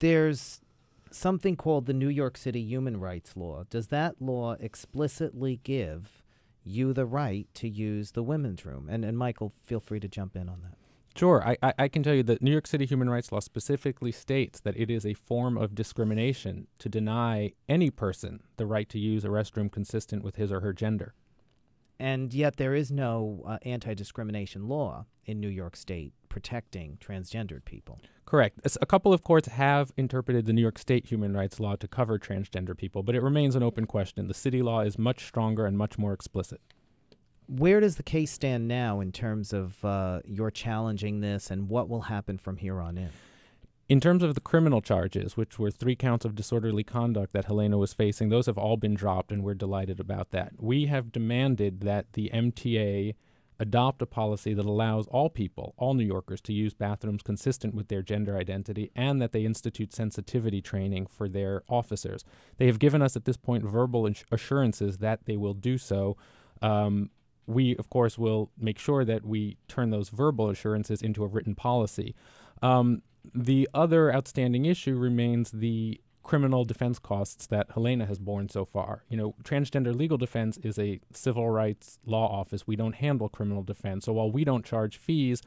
There's something called the New York City Human Rights Law. Does that law explicitly give you the right to use the women's room? And Michael, feel free to jump in on that. Sure. I can tell you that New York City human rights law specifically states that it is a form of discrimination to deny any person the right to use a restroom consistent with his or her gender. And yet there is no anti-discrimination law in New York State protecting transgendered people. Correct. A couple of courts have interpreted the New York State human rights law to cover transgender people, but it remains an open question. The city law is much stronger and much more explicit. Where does the case stand now in terms of your challenging this, and what will happen from here on in? In terms of the criminal charges, which were 3 counts of disorderly conduct that Helena was facing, those have all been dropped, and we're delighted about that. We have demanded that the MTA adopt a policy that allows all people, all New Yorkers, to use bathrooms consistent with their gender identity, and that they institute sensitivity training for their officers. They have given us at this point verbal assurances that they will do so. We, of course, will make sure that we turn those verbal assurances into a written policy. The other outstanding issue remains the criminal defense costs that Helena has borne so far. You know, Transgender Legal Defense is a civil rights law office. We don't handle criminal defense. So while we don't charge fees,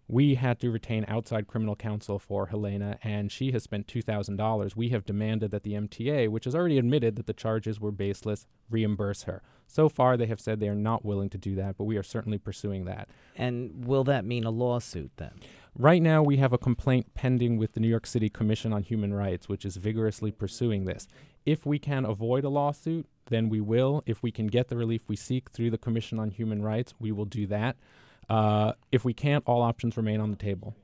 we had to retain outside criminal counsel for Helena, and she has spent $2,000. We have demanded that the MTA, which has already admitted that the charges were baseless, reimburse her. So far, they have said they are not willing to do that, but we are certainly pursuing that. And will that mean a lawsuit then? Right now, we have a complaint pending with the New York City Commission on Human Rights, which is vigorously pursuing this. If we can avoid a lawsuit, then we will. If we can get the relief we seek through the Commission on Human Rights, we will do that. If we can't, all options remain on the table.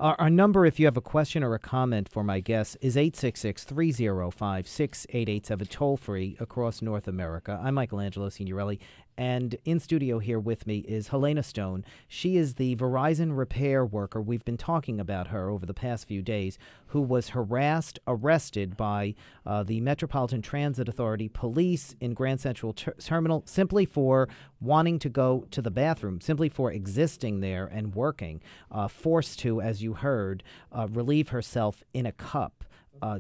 Our number, if you have a question or a comment for my guests, is 866-305-6887, toll-free across North America. I'm Michelangelo Signorelli, and in studio here with me is Helena Stone. She is the Verizon repair worker. We've been talking about her over the past few days, who was harassed, arrested by the Metropolitan Transit Authority police in Grand Central Terminal simply for wanting to go to the bathroom, simply for existing there and working, forced to, as you heard, relieve herself in a cup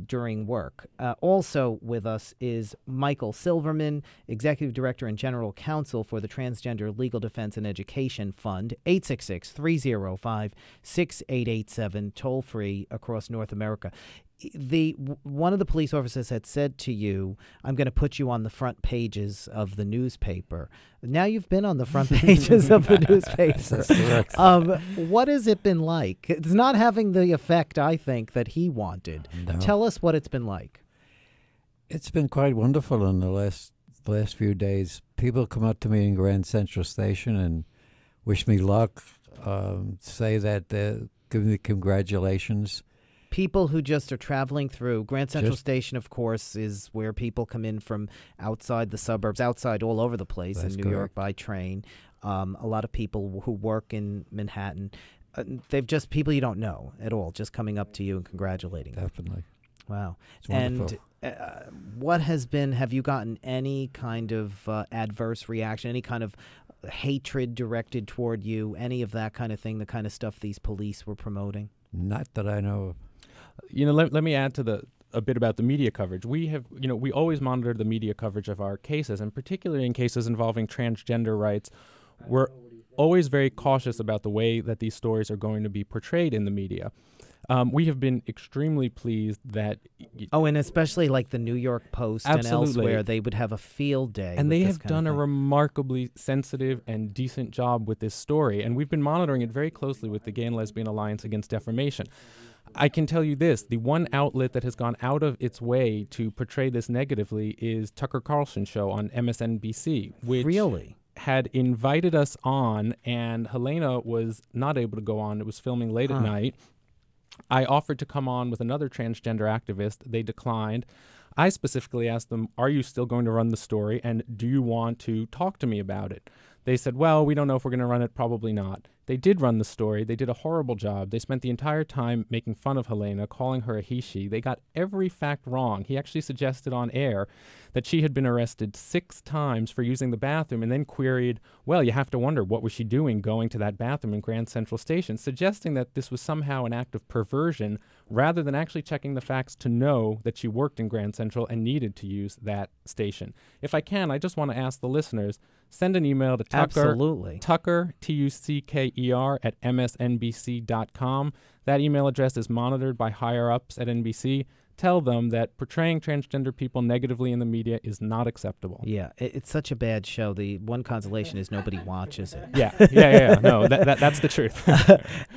during work. Also with us is Michael Silverman, Executive Director and General Counsel for the Transgender Legal Defense and Education Fund, 866-305-6887, toll-free across North America. One of the police officers had said to you, I'm going to put you on the front pages of the newspaper. Now you've been on the front pages of the newspaper. What has it been like? It's not having the effect, I think, that he wanted. No. Tell us what it's been like. It's been quite wonderful in the last few days. People come up to me in Grand Central Station and wish me luck, say that give me congratulations. People who just are traveling through. Grand Central Station, of course, is where people come in from outside the suburbs, outside all over the place in New York by train. A lot of people who work in Manhattan. They've just people you don't know at all, just coming up to you and congratulating you. Definitely. Wow. It's wonderful. And what has been, have you gotten any kind of adverse reaction, any kind of hatred directed toward you, any of that kind of thing, the kind of stuff these police were promoting? Not that I know of. You know, let me add to a bit about the media coverage. We have, we always monitor the media coverage of our cases, and particularly in cases involving transgender rights, we're always very cautious about the way that these stories are going to be portrayed in the media. We have been extremely pleased that... and especially like the New York Post and elsewhere, they would have a field day. And they have done a remarkably sensitive and decent job with this story, and we've been monitoring it very closely with the Gay and Lesbian Alliance Against Defamation. I can tell you this, the one outlet that has gone out of its way to portray this negatively is Tucker Carlson's show on MSNBC, which had invited us on, and Helena was not able to go on. It was filming late at night. I offered to come on with another transgender activist. They declined. I specifically asked them, are you still going to run the story, and do you want to talk to me about it? They said, well, we don't know if we're going to run it, probably not. They did run the story. They did a horrible job. They spent the entire time making fun of Helena, calling her a he-she. They got every fact wrong. He actually suggested on air that she had been arrested 6 times for using the bathroom, and then queried, well, you have to wonder, what was she doing going to that bathroom in Grand Central Station, suggesting that this was somehow an act of perversion rather than actually checking the facts to know that she worked in Grand Central and needed to use that station. If I can, I just want to ask the listeners, send an email to Tucker, Absolutely. Tucker, Tucker, at msnbc.com. That email address is monitored by higher-ups at NBC. Tell them that portraying transgender people negatively in the media is not acceptable. Yeah, it's such a bad show. The one consolation is nobody watches it. Yeah. No, that's the truth.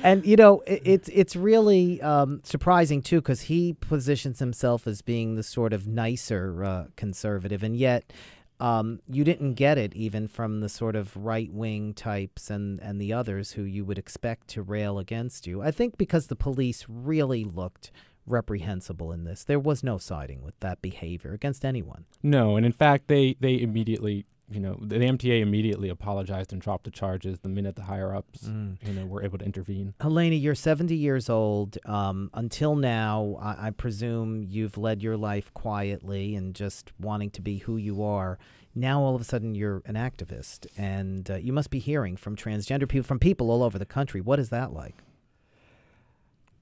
And, you know, it's really surprising, too, because he positions himself as being the sort of nicer conservative, and yet you didn't get it even from the sort of right-wing types and the others who you would expect to rail against you. I think because the police really looked reprehensible in this. There was no siding with that behavior against anyone. No, and in fact, they immediately, the MTA immediately apologized and dropped the charges the minute the higher-ups, were able to intervene. Helena, you're 70 years old. Until now, I presume you've led your life quietly and just wanting to be who you are. Now, all of a sudden, you're an activist, and you must be hearing from transgender people, from people all over the country. What is that like?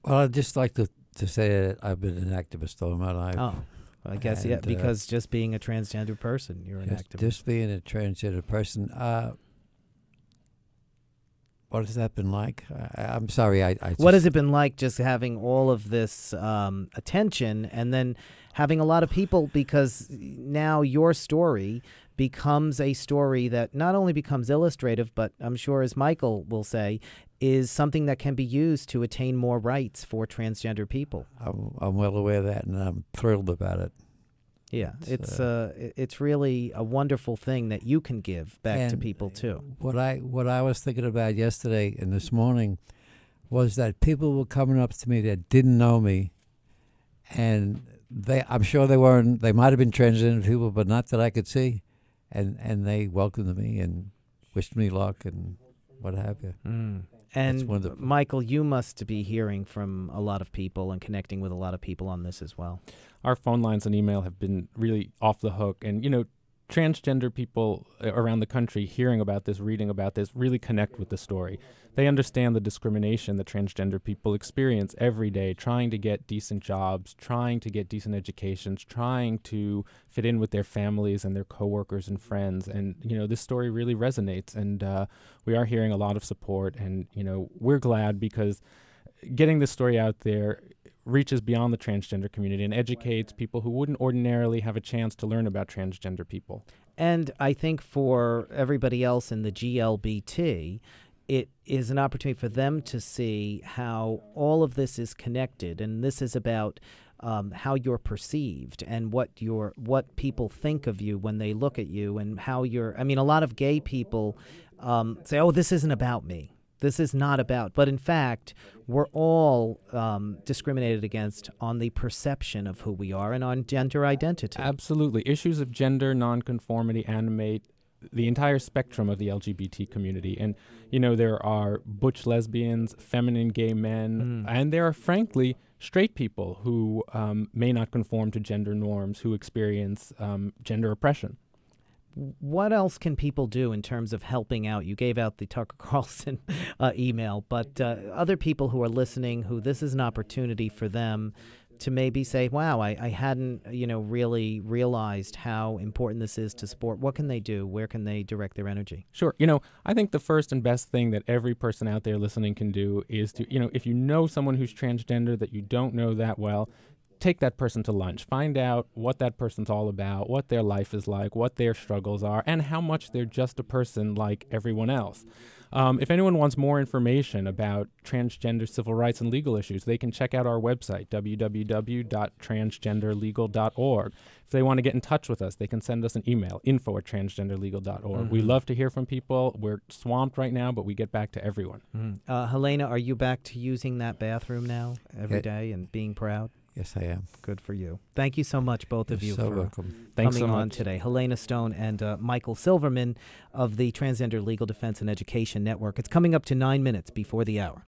Well, I'd just like to say that I've been an activist all my life. Oh, I guess, yeah, because just being a transgender person, you're an activist. Just being a transgender person. What has that been like? I'm sorry. What has it been like just having all of this attention and then having a lot of people, because now your story becomes a story that not only becomes illustrative, but I'm sure, as Michael will say, is something that can be used to attain more rights for transgender people. I'm well aware of that, and I'm thrilled about it. Yeah, it's really a wonderful thing that you can give back to people too. What I was thinking about yesterday and this morning was that people were coming up to me that didn't know me, and I'm sure they weren't. They might have been transgender people, but not that I could see, and they welcomed me and wished me luck and what have you. And Michael, you must be hearing from a lot of people and connecting with a lot of people on this as well. Our phone lines and email have been really off the hook. And, transgender people around the country hearing about this, reading about this, really connect with the story. They understand the discrimination that transgender people experience every day, trying to get decent jobs, trying to get decent educations, trying to fit in with their families and their coworkers and friends. And, this story really resonates. And we are hearing a lot of support. And, we're glad because getting this story out there reaches beyond the transgender community and educates people who wouldn't ordinarily have a chance to learn about transgender people. And I think for everybody else in the GLBT, it is an opportunity for them to see how all of this is connected, and this is about how you're perceived and what people think of you when they look at you, and how a lot of gay people say, "Oh, this isn't about me. This is not about," but in fact, we're all discriminated against on the perception of who we are and on gender identity. Absolutely. Issues of gender, nonconformity animate the entire spectrum of the LGBT community. And, there are butch lesbians, feminine gay men, and there are, frankly, straight people who may not conform to gender norms, who experience gender oppression. What else can people do in terms of helping out? You gave out the Tucker Carlson email, but other people who are listening, who this is an opportunity for them to maybe say, wow, I hadn't, really realized how important this is to sport. What can they do? Where can they direct their energy? Sure. I think the first and best thing that every person out there listening can do is to, if you know someone who's transgender that you don't know that well, take that person to lunch. Find out what that person's all about, what their life is like, what their struggles are, and how much they're just a person like everyone else. If anyone wants more information about transgender civil rights and legal issues, they can check out our website, www.transgenderlegal.org. If they want to get in touch with us, they can send us an email, info@transgenderlegal.org. We love to hear from people. We're swamped right now, but we get back to everyone. Helena, are you back to using that bathroom now every day and being proud? Yes, I am. Good for you. Thank you so much, both of you, so for welcome. coming on today. Helena Stone and Michael Silverman of the Transgender Legal Defense and Education Network. It's coming up to 9 minutes before the hour.